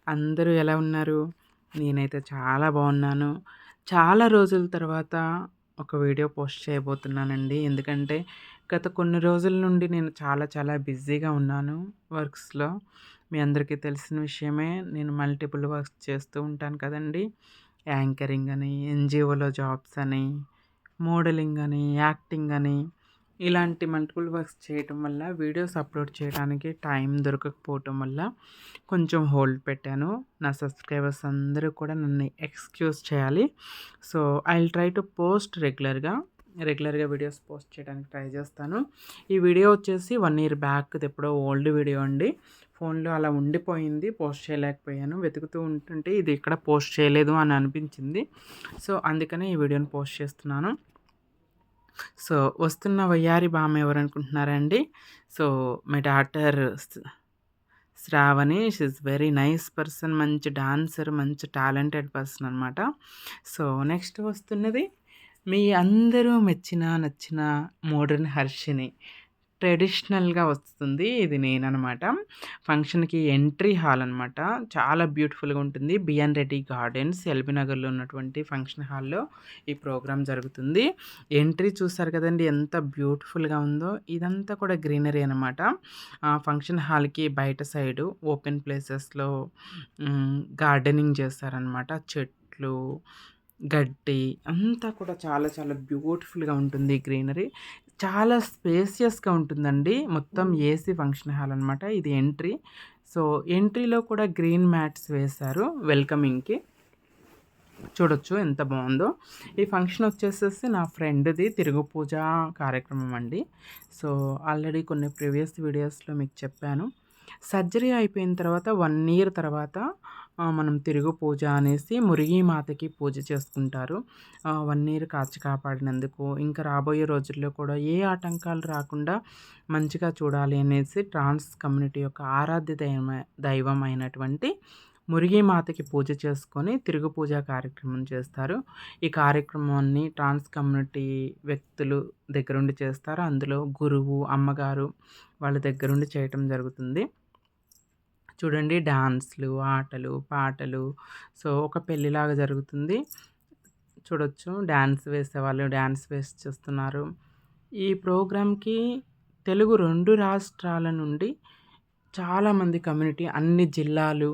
అందరూ ఎలా ఉన్నారు? నేనైతే చాలా బాగున్నాను. చాలా రోజుల తర్వాత ఒక వీడియో పోస్ట్ చేయబోతున్నానండి. ఎందుకంటే గత కొన్ని రోజుల నుండి నేను చాలా చాలా బిజీగా ఉన్నాను వర్క్స్‌లో. మీ అందరికీ తెలిసిన విషయమే. నేను మల్టిపుల్ వర్క్స్ చేస్తూ ఉంటాను కదండీ! యాంకరింగ్ అని, ఎన్‌జీఓలో జాబ్స్ అని, మోడలింగ్ అని, యాక్టింగ్ అని ఇలాంటి మల్టిపుల్ వర్క్స్ చేయటం వల్ల వీడియోస్ అప్లోడ్ చేయడానికి టైం దొరకకపోవటం వల్ల కొంచెం హోల్డ్ పెట్టాను. నా సబ్స్క్రైబర్స్ అందరూ కూడా నన్ను ఎక్స్‌క్యూజ్ చేయాలి. So, I will try to post రెగ్యులర్‌గా వీడియోస్ పోస్ట్ చేయడానికి ట్రై చేస్తాను. ఈ వీడియో వచ్చేసి 1 ఇయర్ బ్యాక్‌ది ఎప్పుడో ఓల్డ్ వీడియో అండి. ఫోన్‌లో అలా ఉండిపోయింది. పోస్ట్ చేయలేకపోయాను. వెతుకుతూ ఉంటుంటే ఇది ఎక్కడ పోస్ట్ చేయలేదు అని అనిపించింది. సో, అందుకనే ఈ వీడియోని పోస్ట్ చేస్తున్నాను. సో, వస్తున్న వయ్యారి భామ ఎవరనుకుంటున్నారా అండి? So, my daughter Shravani. She is very nice person. మంచి డాన్సర్, మంచి టాలెంటెడ్ పర్సన్ అనమాట. సో, నెక్స్ట్ వస్తున్నది మీ అందరూ మెచ్చిన, నచ్చిన మోడర్న్ హర్షిని. ట్రెడిషనల్‌గా వస్తుంది. ఇది నేననమాట. ఫంక్షన్‌కి ఎంట్రీ హాల్ అనమాట. చాలా బ్యూటిఫుల్‌గా ఉంటుంది. బిఎన్ రెడ్డి గార్డెన్స్ ఎల్బీ నగర్‌లో ఉన్నటువంటి ఫంక్షన్ హాల్‌లో ఈ ప్రోగ్రామ్ జరుగుతుంది. ఎంట్రీ చూసారు కదండీ! ఎంత బ్యూటిఫుల్‌గా ఉందో. ఇదంతా కూడా గ్రీనరీ అనమాట. ఫంక్షన్ హాల్‌కి బయట సైడు ఓపెన్ ప్లేసెస్‌లో గార్డెనింగ్ చేశారనమాట. చెట్లు, గడ్డి అంతా కూడా చాలా చాలా బ్యూటిఫుల్‌గా ఉంటుంది గ్రీనరీ. చాలా స్పేసియస్‌గా ఉంటుందండి. మొత్తం ఏసీ ఫంక్షన్ హాల్ అనమాట. ఇది ఎంట్రీ. సో, ఎంట్రీలో కూడా గ్రీన్ మ్యాట్స్ వేశారు వెల్కమింగ్‌కి. చూడొచ్చు ఎంత బావుందో. ఈ ఫంక్షన్ వచ్చేసేసి నా ఫ్రెండ్‌ది తిరుగు పూజ కార్యక్రమం అండి. సో, ఆల్రెడీ కొన్ని ప్రీవియస్ వీడియోస్‌లో మీకు చెప్పాను. సర్జరీ అయిపోయిన తర్వాత 1 ఇయర్ తర్వాత మనం తిరుగు పూజ అనేసి మురిగి మాతకి పూజ చేసుకుంటారు. 1 ఇయర్ కాచి కాపాడినందుకు, ఇంకా రాబోయే రోజుల్లో కూడా ఏ ఆటంకాలు రాకుండా మంచిగా చూడాలి అనేసి ట్రాన్స్ కమ్యూనిటీ యొక్క ఆరాధ్య దైవం అయినటువంటి మురిగి మాతకి పూజ చేసుకొని తిరుగు పూజ కార్యక్రమం చేస్తారు. ఈ కార్యక్రమాన్ని ట్రాన్స్ కమ్యూనిటీ వ్యక్తులు దగ్గరుండి చేస్తారు. అందులో గురువు, అమ్మగారు వాళ్ళ దగ్గరుండి చేయటం జరుగుతుంది. చూడండి డాన్స్‌లు, ఆటలు, పాటలు. సో, ఒక పెళ్ళిలాగా జరుగుతుంది. చూడొచ్చు డాన్స్ వేసేవాళ్ళు డాన్స్ వేసి చేస్తున్నారు. ఈ ప్రోగ్రామ్‌కి తెలుగు 2 రాష్ట్రాల నుండి చాలామంది కమ్యూనిటీ అన్ని జిల్లాలు,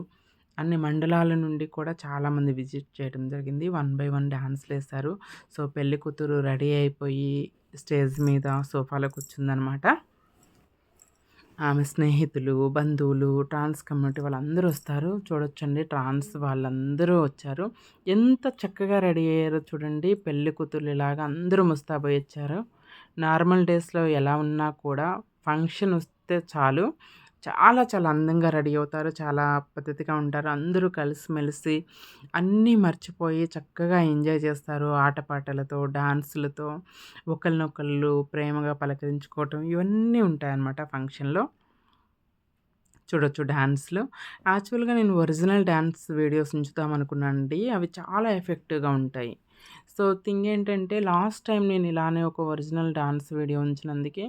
అన్ని మండలాల నుండి కూడా చాలామంది విజిట్ చేయడం జరిగింది. 1 బై 1 డాన్స్‌లేశారు. సో, పెళ్లి కూతురు రెడీ అయిపోయి స్టేజ్ మీద సోఫాలో కూర్చుందనమాట. ఆమె స్నేహితులు, బంధువులు, ట్రాన్స్ కమ్యూనిటీ వాళ్ళందరూ వస్తారు. చూడొచ్చండి ట్రాన్స్ వాళ్ళందరూ వచ్చారు. ఎంత చక్కగా రెడీ అయ్యారో చూడండి. పెళ్లి కూతుర్లులాగా అందరూ ముస్తాబై వచ్చారు. నార్మల్ డేస్‌లో ఎలా ఉన్నా కూడా ఫంక్షన్ వస్తే చాలు చాలా చాలా అందంగా రెడీ అవుతారు. చాలా పద్ధతిగా ఉంటారు. అందరూ కలిసిమెలిసి అన్నీ మర్చిపోయి చక్కగా ఎంజాయ్ చేస్తారు. ఆటపాటలతో, డాన్సులతో ఒకళ్ళనొకళ్ళు ప్రేమగా పలకరించుకోవటం ఇవన్నీ ఉంటాయన్నమాట ఫంక్షన్‌లో. చూడొచ్చు డాన్స్‌లు. యాక్చువల్‌గా నేను ఒరిజినల్ డాన్స్ వీడియోస్ ఉంచుదామనుకున్నానండి. అవి చాలా ఎఫెక్టివ్‌గా ఉంటాయి. సో, థింగ్ ఏంటంటే లాస్ట్ టైమ్ నేను ఇలానే ఒక ఒరిజినల్ డాన్స్ వీడియో ఉంచినందుకే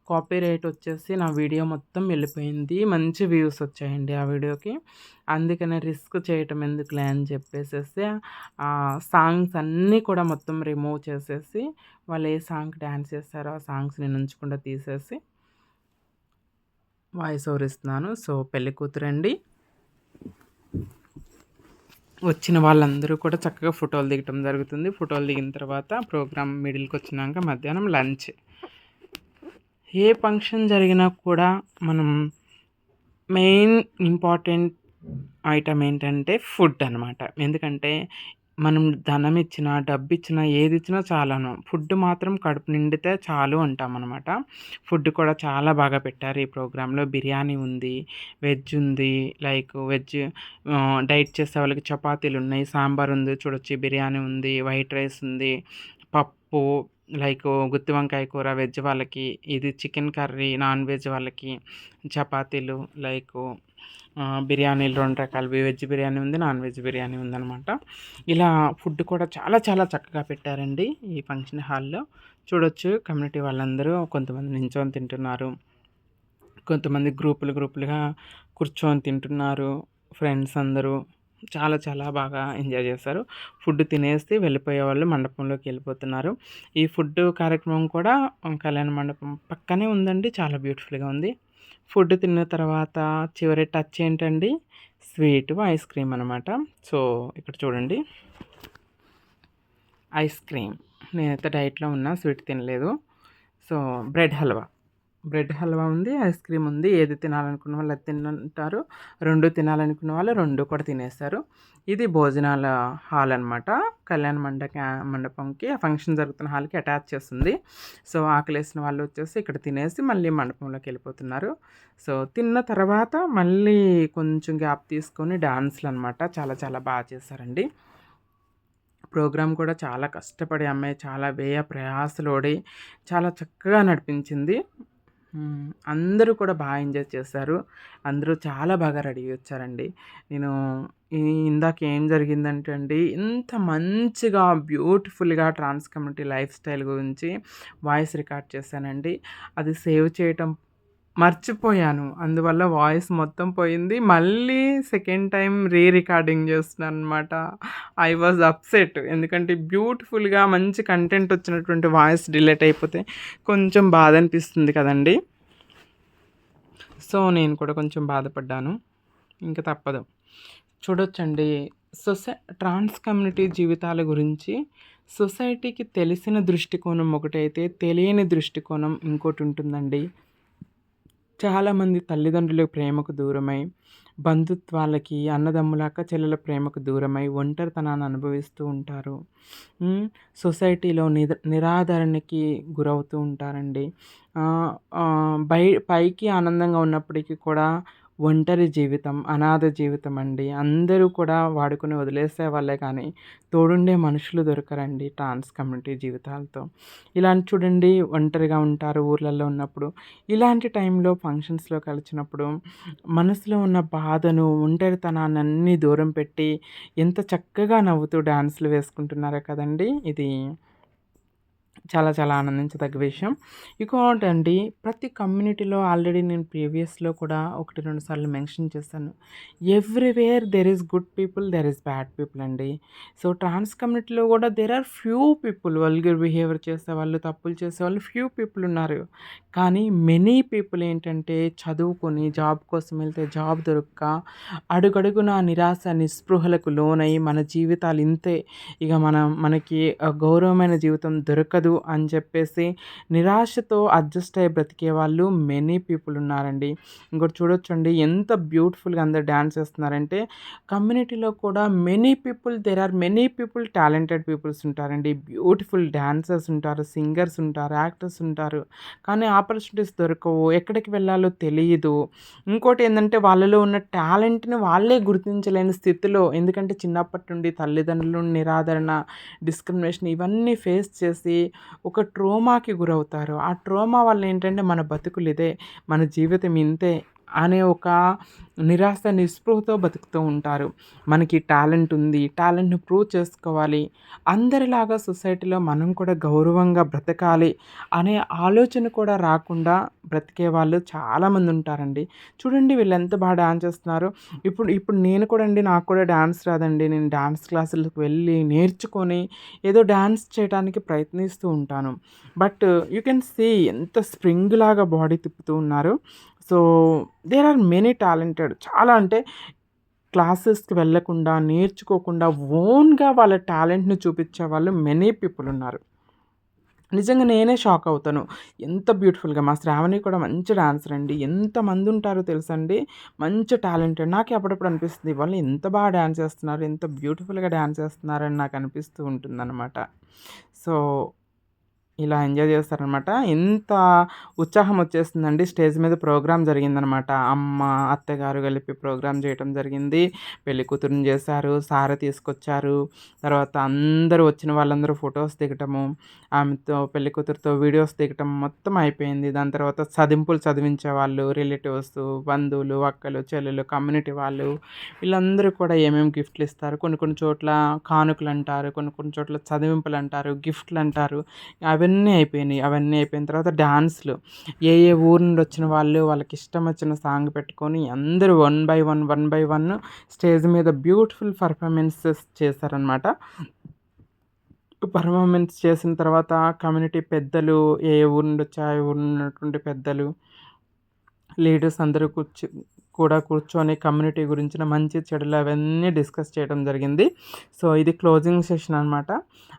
కాపీరైట్ వచ్చేసి నా వీడియో మొత్తం వెళ్ళిపోయింది. మంచి వ్యూస్ వచ్చాయండి ఆ వీడియోకి. అందుకనే రిస్క్ చేయటం ఎందుకులే అని చెప్పేసేసి సాంగ్స్ అన్నీ కూడా మొత్తం రిమూవ్ చేసేసి వాళ్ళు ఏ సాంగ్‌కి డాన్స్ చేస్తారో ఆ సాంగ్స్ నేను ఉంచకుండా తీసేసి వాయిస్ ఓవర్ ఇస్తున్నాను. సో, పెళ్లి కూతురండి. వచ్చిన వాళ్ళందరూ కూడా చక్కగా ఫోటోలు దిగటం జరుగుతుంది. ఫోటోలు దిగిన తర్వాత ప్రోగ్రామ్ మిడిల్‌కొచ్చినాక మధ్యాహ్నం లంచ్. ఏ ఫంక్షన్ జరిగినా కూడా మనం మెయిన్ ఇంపార్టెంట్ ఐటెమ్ ఏంటంటే ఫుడ్ అనమాట. ఎందుకంటే మనం ధనం ఇచ్చినా, డబ్బిచ్చినా, ఏదిచ్చినా చాలను. ఫుడ్ మాత్రం కడుపు నిండితే చాలు అంటామనమాట. ఫుడ్ కూడా చాలా బాగా పెట్టారు ఈ ప్రోగ్రామ్‌లో. బిర్యానీ ఉంది, వెజ్ ఉంది. లైక్ వెజ్ డైట్ చేసే వాళ్ళకి చపాతీలున్నాయి, సాంబార్ ఉంది చూడొచ్చు, బిర్యానీ ఉంది, వైట్ రైస్ ఉంది, పప్పు లైక్ గుత్తి వంకాయ కూర వెజ్ వాళ్ళకి, ఇది చికెన్ కర్రీ నాన్ వెజ్ వాళ్ళకి, చపాతీలు లైకు బిర్యానీలు 2 రకాలవి వెజ్ బిర్యానీ ఉంది, నాన్ వెజ్ బిర్యానీ ఉందనమాట. ఇలా ఫుడ్ కూడా చాలా చాలా చక్కగా పెట్టారండి ఈ ఫంక్షన్ హాల్‌లో. చూడొచ్చు కమ్యూనిటీ వాళ్ళందరూ కొంతమంది నించొని తింటున్నారు. కొంతమంది గ్రూపులుగా కూర్చొని తింటున్నారు. ఫ్రెండ్స్ అందరూ చాలా చాలా బాగా ఎంజాయ్ చేశారు. ఫుడ్ తినేసి వెళ్ళిపోయేవాళ్ళు మండపంలోకి వెళ్ళిపోతున్నారు. ఈ ఫుడ్ కార్యక్రమం కూడా కళ్యాణ మండపం పక్కనే ఉందండి. చాలా బ్యూటిఫుల్‌గా ఉంది. ఫుడ్ తిన్న తర్వాత చివరి టచ్ ఏంటండి, స్వీటు, ఐస్ క్రీమ్ అనమాట. సో, ఇక్కడ చూడండి, ఐస్ క్రీమ్. నేనైతే డైట్‌లో ఉన్నా, స్వీట్ తినలేదు. So, bread halwa. Bread halwa ఉంది, ఐస్ క్రీమ్ ఉంది. ఏది తినాలనుకున్న వాళ్ళు అది తింటారు. 2 తినాలనుకున్న వాళ్ళు 2 కూడా తినేస్తారు. ఇది భోజనాల హాల్ అనమాట. కళ్యాణ మండపంకి ఫంక్షన్ జరుగుతున్న హాల్‌కి అటాచ్ చేసుంది. సో, ఆకలేసిన వాళ్ళు వచ్చేసి ఇక్కడ తినేసి మళ్ళీ మండపంలోకి వెళ్ళిపోతున్నారు. సో, తిన్న తర్వాత మళ్ళీ కొంచెం గ్యాప్ తీసుకొని డాన్స్‌లనమాట. చాలా చాలా బాగా చేశారండి. ప్రోగ్రామ్ కూడా చాలా కష్టపడి అమ్మాయి చాలా వ్యయ ప్రయాసలోడి చాలా చక్కగా నడిపించింది. అందరూ కూడా బాగా ఎంజాయ్ చేశారు. అందరూ చాలా బాగా రెడీ అయ్యి వచ్చారండి. నేను ఈ ఇందాక ఏం జరిగిందంటే అండి, ఇంత మంచిగా బ్యూటిఫుల్‌గా ట్రాన్స్ కమ్యూనిటీ లైఫ్ స్టైల్ గురించి వాయిస్ రికార్డ్ చేశానండి. అది సేవ్ చేయటం మర్చిపోయాను. అందువల్ల వాయిస్ మొత్తం పోయింది. మళ్ళీ సెకండ్ టైమ్ రికార్డింగ్ చేస్తున్నాననమాట. I was upset. ఎందుకంటే బ్యూటిఫుల్‌గా మంచి కంటెంట్ వచ్చినటువంటి వాయిస్ డిలీట్ అయిపోతే కొంచెం బాధ అనిపిస్తుంది కదండీ! సో, నేను కూడా కొంచెం బాధపడ్డాను. ఇంక తప్పదు. చూడొచ్చండి, ట్రాన్స్ కమ్యూనిటీ జీవితాల గురించి సొసైటీకి తెలిసిన దృష్టికోణం ఒకటైతే, తెలియని దృష్టికోణం ఇంకోటుంటుందండి. చాలామంది తల్లిదండ్రుల ప్రేమకు దూరమై, బంధుత్వాలకి, అన్నదమ్ముల, అక్కచెల్లెల ప్రేమకు దూరమై ఒంటరితనాన్ని అనుభవిస్తూ ఉంటారు. సొసైటీలో నిరాదరణకి గురవుతూ ఉంటారండి. ఆహ్, ఆహ్, పైకి ఆనందంగా ఉన్నప్పటికీ కూడా ఒంటరి జీవితం, అనాథ జీవితం అండి. అందరూ కూడా వాడుకొని వదిలేసే వాళ్ళే కానీ, తోడుండే మనుషులు దొరకరండి ట్రాన్స్ కమ్యూనిటీ జీవితాలతో. ఇలాంటి చూడండి, ఒంటరిగా ఉంటారు ఊర్లలో ఉన్నప్పుడు. ఇలాంటి టైంలో ఫంక్షన్స్‌లో కలిసినప్పుడు మనసులో ఉన్న బాధను, ఒంటరితనాన్ని అన్నీ దూరం పెట్టి ఎంత చక్కగా నవ్వుతూ డాన్స్‌లు వేసుకుంటున్నారో కదండీ! ఇది చాలా చాలా ఆనందించదగ్గ విషయం. ఇంకోటండి, ప్రతి కమ్యూనిటీలో ఆల్రెడీ నేను ప్రీవియస్‌లో కూడా 1, 2 సార్లు మెన్షన్ చేశాను. Everywhere there is good people, there is bad people అండి. సో, ట్రాన్స్ కమ్యూనిటీలో కూడా there are few people, vulgar behaviour చేసేవాళ్ళు, తప్పులు చేసేవాళ్ళు ఫ్యూ పీపుల్ ఉన్నారు. కానీ మెనీ పీపుల్ ఏంటంటే, చదువుకొని జాబ్ కోసం వెళ్తే జాబ్ దొరక్క, అడుగడుగునా నిరాశ, నిస్పృహలకు లోనై మన జీవితాలు ఇంతే, ఇక మనకి గౌరవమైన జీవితం దొరకదు అని చెప్పేసి నిరాశతో అడ్జస్ట్ అయ్యి బ్రతికే వాళ్ళు మెనీ పీపుల్ ఉన్నారండి. ఇంకోటి చూడొచ్చండి, ఎంత బ్యూటిఫుల్‌గా అందరూ డాన్స్ చేస్తున్నారంటే, కమ్యూనిటీలో కూడా there are many people, talented peoples ఉంటారండి. బ్యూటిఫుల్ డాన్సర్స్ ఉంటారు, సింగర్స్ ఉంటారు, యాక్టర్స్ ఉంటారు. కానీ ఆపర్చునిటీస్ దొరకవు. ఎక్కడికి వెళ్ళాలో తెలీదు. ఇంకోటి ఏందంటే, వాళ్ళలో ఉన్న టాలెంట్‌ని వాళ్ళే గుర్తించలేని స్థితిలో, ఎందుకంటే చిన్నప్పటి నుండి తల్లిదండ్రుల నుండి నిరాదరణ, డిస్క్రిమినేషన్ ఇవన్నీ ఫేస్ చేసి ఒక ట్రోమాకి గురవుతారు. ఆ ట్రోమా వల్ల ఏంటంటే, మన బతుకులు ఇదే, మన జీవితం ఇంతే అనే ఒక నిరాశ, నిస్పృహతో బతుకుతూ ఉంటారు. మనకి టాలెంట్ ఉంది, టాలెంట్‌ని ప్రూవ్ చేసుకోవాలి, అందరిలాగా సొసైటీలో మనం కూడా గౌరవంగా బ్రతకాలి అనే ఆలోచన కూడా రాకుండా బ్రతికే వాళ్ళు చాలామంది ఉంటారండి. చూడండి, వీళ్ళు ఎంత బాగా డాన్స్ చేస్తున్నారు. ఇప్పుడు ఇప్పుడు నేను కూడా అండి, నాకు కూడా డాన్స్ రాదండి. నేను డాన్స్ క్లాసులకు వెళ్ళి నేర్చుకొని ఏదో డాన్స్ చేయడానికి ప్రయత్నిస్తూ ఉంటాను. బట్ యూ కెన్ సీ ఎంత స్ప్రింగ్ లాగా బాడీ తిప్పుతూ ఉన్నారు. So, there are many talented, చాలా అంటే క్లాసెస్‌కి వెళ్ళకుండా, నేర్చుకోకుండా ఓన్‌గా వాళ్ళ టాలెంట్‌ని చూపించే వాళ్ళు మెనీ పీపుల్ ఉన్నారు. నిజంగా నేనే షాక్ అవుతాను. ఎంత బ్యూటిఫుల్‌గా మా శ్రావణి కూడా మంచి డాన్సర్ అండి. ఎంతమంది ఉంటారో తెలుసా అండి, మంచి టాలెంటెడ్. నాకే అప్పుడప్పుడు అనిపిస్తుంది, వాళ్ళు ఎంత బాగా డాన్స్ చేస్తున్నారు, ఎంత బ్యూటిఫుల్‌గా డాన్స్ చేస్తున్నారని నాకు అనిపిస్తూ ఉంటుందన్నమాట. సో, ఇలా ఎంజాయ్ చేస్తారనమాట. ఎంత ఉత్సాహం వచ్చేస్తుందండి. స్టేజ్ మీద ప్రోగ్రామ్ జరిగిందనమాట. అమ్మ, అత్తగారు కలిపి ప్రోగ్రామ్ చేయటం జరిగింది. పెళ్లి కూతురిని చేశారు, సారె తీసుకొచ్చారు. తర్వాత అందరూ వచ్చిన వాళ్ళందరూ ఫోటోస్ దిగటము, ఆమెతో పెళ్లి కూతురుతో వీడియోస్ దిగటం మొత్తం అయిపోయింది. దాని తర్వాత చదింపులు చదివించేవాళ్ళు, రిలేటివ్స్, బంధువులు, అక్కలు, చెల్లెలు, కమ్యూనిటీ వాళ్ళు, వీళ్ళందరూ కూడా ఏమేమి గిఫ్ట్‌లు ఇస్తారు. కొన్ని కొన్ని చోట్ల కానుకలంటారు, కొన్ని కొన్ని చోట్ల చదివింపులంటారు, గిఫ్ట్‌లంటారు. అవన్నీ అవన్నీ అయిపోయిన తర్వాత డాన్స్‌లు ఏ ఊరు నుండి వచ్చిన వాళ్ళు వాళ్ళకిష్టం వచ్చిన సాంగ్ పెట్టుకొని అందరూ వన్ బై వన్ స్టేజ్ మీద బ్యూటిఫుల్ పెర్ఫార్మన్సెస్ చేశారనమాట. పెర్ఫార్మన్స్ చేసిన తర్వాత కమ్యూనిటీ పెద్దలు, ఏ ఊరు నుండొచ్చి ఆ ఊరు ఉన్నటువంటి పెద్దలు, లీడర్స్ అందరూ కూర్చొని కమ్యూనిటీ గురించిన మంచి చెడులు అవన్నీ డిస్కస్ చేయడం జరిగింది. సో, ఇది క్లోజింగ్ సెషన్ అనమాట.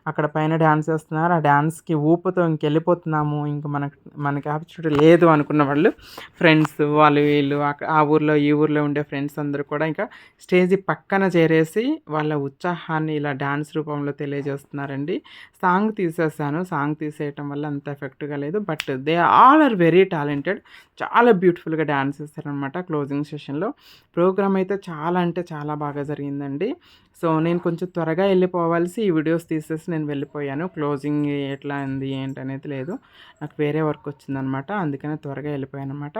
అక్కడ పైన డాన్స్ ఏస్తున్నారు. ఆ డాన్స్‌కి ఊపుతో ఇంకెళ్ళిపోతున్నాము. ఇంక మనకి ఆపర్చునిటీ లేదు అనుకున్న వాళ్ళు ఫ్రెండ్స్ వాళ్ళు వీళ్ళు ఆ ఊర్లో, ఈ ఊర్లో ఉండే ఫ్రెండ్స్ అందరూ కూడా ఇంకా స్టేజి పక్కన చేరేసి వాళ్ళ ఉత్సాహాన్ని ఇలా డాన్స్ రూపంలో తెలియజేస్తున్నారండి. సాంగ్ తీసేసాను. సాంగ్ తీసేయటం వల్ల అంత ఎఫెక్ట్‌గా లేదు. But they all are very talented. చాలా బ్యూటిఫుల్‌గా డాన్స్ చేశారనమాట క్లోజింగ్ సెషన్‌లో. ప్రోగ్రామ్ అయితే చాలా అంటే చాలా బాగా జరిగిందండి. సో, నేను కొంచెం త్వరగా ఎళ్ళిపోవాల్సి ఈ వీడియోస్ తీసేసి నేను వెళ్ళిపోయాను. క్లోజింగ్ ఎట్లా ఉంది ఏంటనేది లేదు. నాకు వేరే వర్క్ వచ్చిందనమాట. అందుకనే త్వరగా వెళ్ళిపోయాననమాట.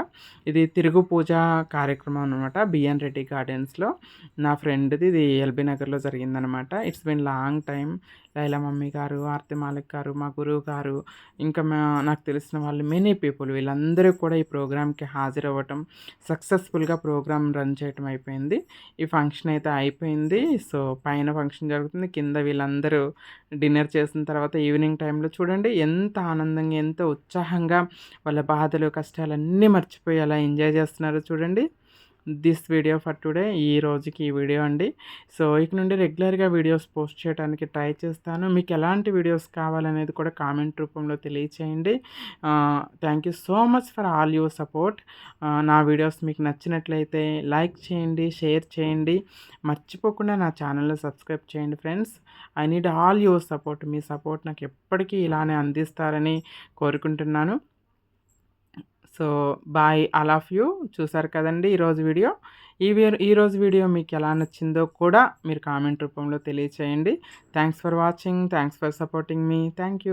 ఇది తిరుగు పూజ కార్యక్రమం అనమాట. బిఎన్ రెడ్డి గార్డెన్స్‌లో నా ఫ్రెండ్‌ది ఇది ఎల్బీ నగర్‌లో జరిగిందనమాట. It's been long time. Laila mummy గారు, ఆర్తి మాలిక్ గారు, మా గురువు గారు, ఇంకా నాకు తెలిసిన వాళ్ళు మెనీ పీపుల్ వీళ్ళందరూ కూడా ఈ ప్రోగ్రామ్‌కి హాజరవ్వటం, సక్సెస్‌ఫుల్‌గా ప్రోగ్రామ్ రన్ చేయటం అయిపోయింది. ఈ ఫంక్షన్ అయితే అయిపోయింది. సో, పైన ఫంక్షన్ జరుగుతుంది. కింద వీళ్ళందరూ డిన్నర్ చేసిన తర్వాత ఈవినింగ్ టైంలో చూడండి ఎంత ఆనందంగా, ఎంత ఉత్సాహంగా వాళ్ళ బాధలు, కష్టాలన్నీ మర్చిపోయి ఎలా ఎంజాయ్ చేస్తున్నారో చూడండి. This video for today. ఈ రోజుకి ఈ వీడియో అండి. సో, ఇక నుండి రెగ్యులర్‌గా వీడియోస్ పోస్ట్ చేయడానికి ట్రై చేస్తాను. మీకు ఎలాంటి వీడియోస్ కావాలనేది కూడా కామెంట్ రూపంలో తెలియచేయండి. Thank you so much for all your support. నా వీడియోస్ మీకు నచ్చినట్లయితే లైక్ చేయండి, షేర్ చేయండి. మర్చిపోకుండా నా ఛానల్‌ని సబ్స్క్రైబ్ చేయండి friends. I need all your support. మీ సపోర్ట్ నాకు ఎప్పటికీ ఇలానే అందిస్తారని కోరుకుంటున్నాను. So, bye all of you. చూసారు కదండీ ఈరోజు వీడియో. ఈరోజు వీడియో మీకు ఎలా నచ్చిందో కూడా మీరు కామెంట్ రూపంలో తెలియచేయండి. Thanks for watching. Thanks for supporting me. Thank you.